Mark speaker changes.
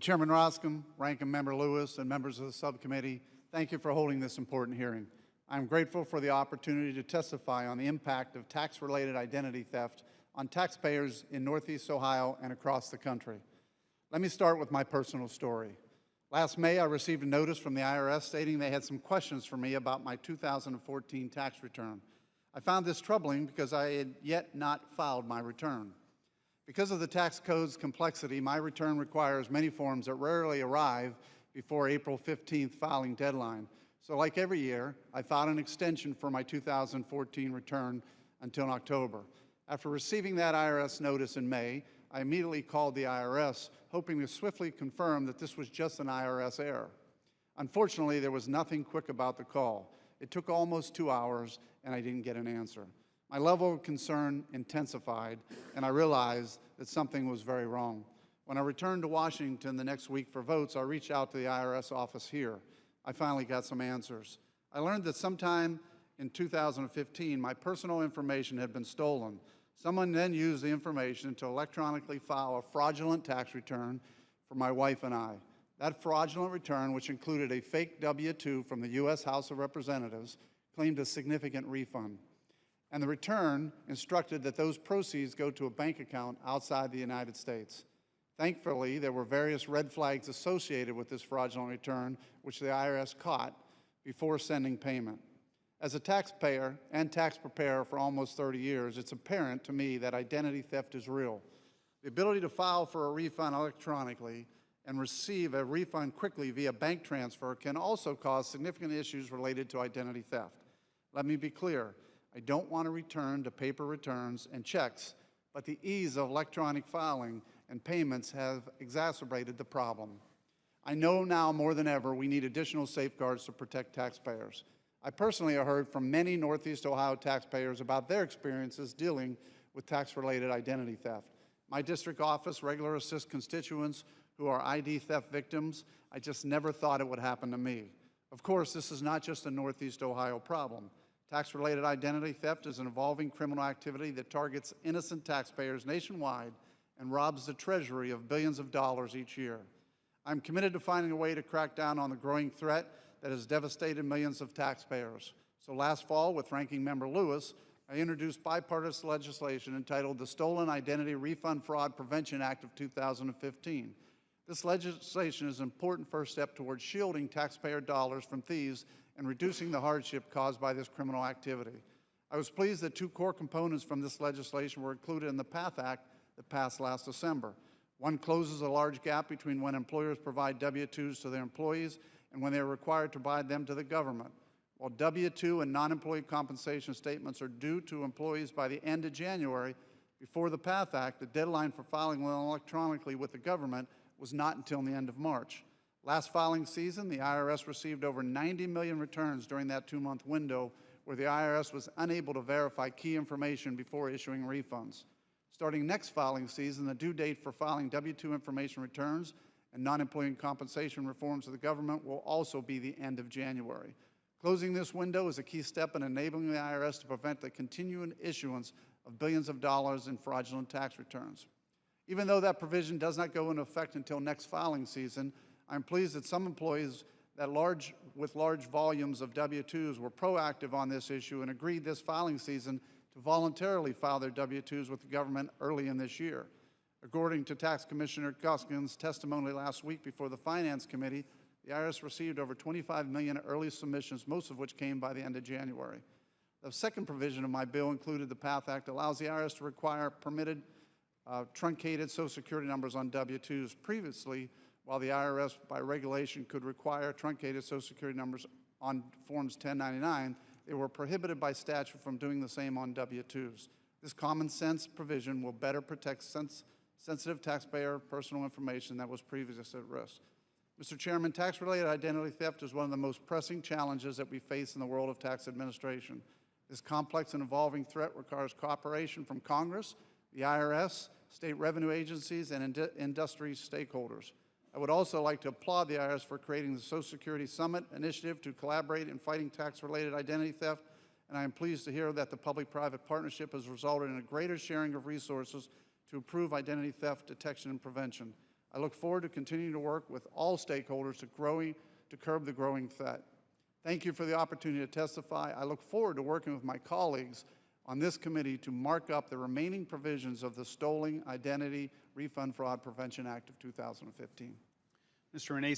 Speaker 1: Chairman Roskin, Ranking Member Lewis, and members of the subcommittee, thank you for holding this important hearing. I'm grateful for the opportunity to testify on the impact of tax-related identity theft on taxpayers in Northeast Ohio and across the country. Let me start with my personal story. Last May, I received a notice from the IRS stating they had some questions for me about my 2014 tax return. I found this troubling because I had yet not filed my return. Because of the tax code's complexity, my return requires many forms that rarely arrive before April 15th filing deadline. So like every year, I filed an extension for my 2014 return until October. After receiving that IRS notice in May, I immediately called the IRS, hoping to swiftly confirm that this was just an IRS error. Unfortunately, there was nothing quick about the call. It took almost 2 hours, and I didn't get an answer. My level of concern intensified, and I realized that something was very wrong. When I returned to Washington the next week for votes, I reached out to the IRS office here. I finally got some answers. I learned that sometime in 2015, my personal information had been stolen. Someone then used the information to electronically file a fraudulent tax return for my wife and I. That fraudulent return, which included a fake W-2 from the U.S. House of Representatives, claimed a significant refund. And the return instructed that those proceeds go to a bank account outside the United States. Thankfully, there were various red flags associated with this fraudulent return, which the IRS caught before sending payment. As a taxpayer and tax preparer for almost 30 years, it's apparent to me that identity theft is real. The ability to file for a refund electronically and receive a refund quickly via bank transfer can also cause significant issues related to identity theft. Let me be clear. I don't want to return to paper returns and checks, but the ease of electronic filing and payments have exacerbated the problem. I know now more than ever we need additional safeguards to protect taxpayers. I personally have heard from many Northeast Ohio taxpayers about their experiences dealing with tax-related identity theft. My district office regularly assists constituents who are ID theft victims. I just never thought it would happen to me. Of course, this is not just a Northeast Ohio problem. Tax-related identity theft is an evolving criminal activity that targets innocent taxpayers nationwide and robs the Treasury of billions of dollars each year. I'm committed to finding a way to crack down on the growing threat that has devastated millions of taxpayers. So last fall, with Ranking Member Lewis, I introduced bipartisan legislation entitled the Stolen Identity Refund Fraud Prevention Act of 2015. This legislation is an important first step towards shielding taxpayer dollars from thieves and reducing the hardship caused by this criminal activity. I was pleased that two core components from this legislation were included in the PATH Act that passed last December. One closes a large gap between when employers provide W-2s to their employees and when they are required to provide them to the government. While W-2 and non-employee compensation statements are due to employees by the end of January, before the PATH Act, the deadline for filing them electronically with the government was not until the end of March. Last filing season, the IRS received over 90 million returns during that 2-month window where the IRS was unable to verify key information before issuing refunds. Starting next filing season, the due date for filing W-2 information returns and non-employee compensation reforms to the government will also be the end of January. Closing this window is a key step in enabling the IRS to prevent the continuing issuance of billions of dollars in fraudulent tax returns. Even though that provision does not go into effect until next filing season, I'm pleased that some employees with large volumes of W-2s were proactive on this issue and agreed this filing season to voluntarily file their W-2s with the government early in this year. According to Tax Commissioner Guskin's testimony last week before the Finance Committee, the IRS received over 25 million early submissions, most of which came by the end of January. The second provision of my bill included the PATH Act allows the IRS to require permitted truncated Social Security numbers on W-2s. Previously, while the IRS by regulation could require truncated Social Security numbers on Forms 1099, they were prohibited by statute from doing the same on W-2s. This common sense provision will better protect sensitive taxpayer personal information that was previously at risk. Mr. Chairman, tax-related identity theft is one of the most pressing challenges that we face in the world of tax administration. This complex and evolving threat requires cooperation from Congress, the IRS, state revenue agencies, and industry stakeholders. I would also like to applaud the IRS for creating the Social Security Summit initiative to collaborate in fighting tax-related identity theft, and I am pleased to hear that the public-private partnership has resulted in a greater sharing of resources to improve identity theft detection and prevention. I look forward to continuing to work with all stakeholders to curb the growing threat. Thank you for the opportunity to testify. I look forward to working with my colleagues on this committee to mark up the remaining provisions of the Stolen Identity Refund Fraud Prevention Act of 2015.
Speaker 2: Mr. Renacci.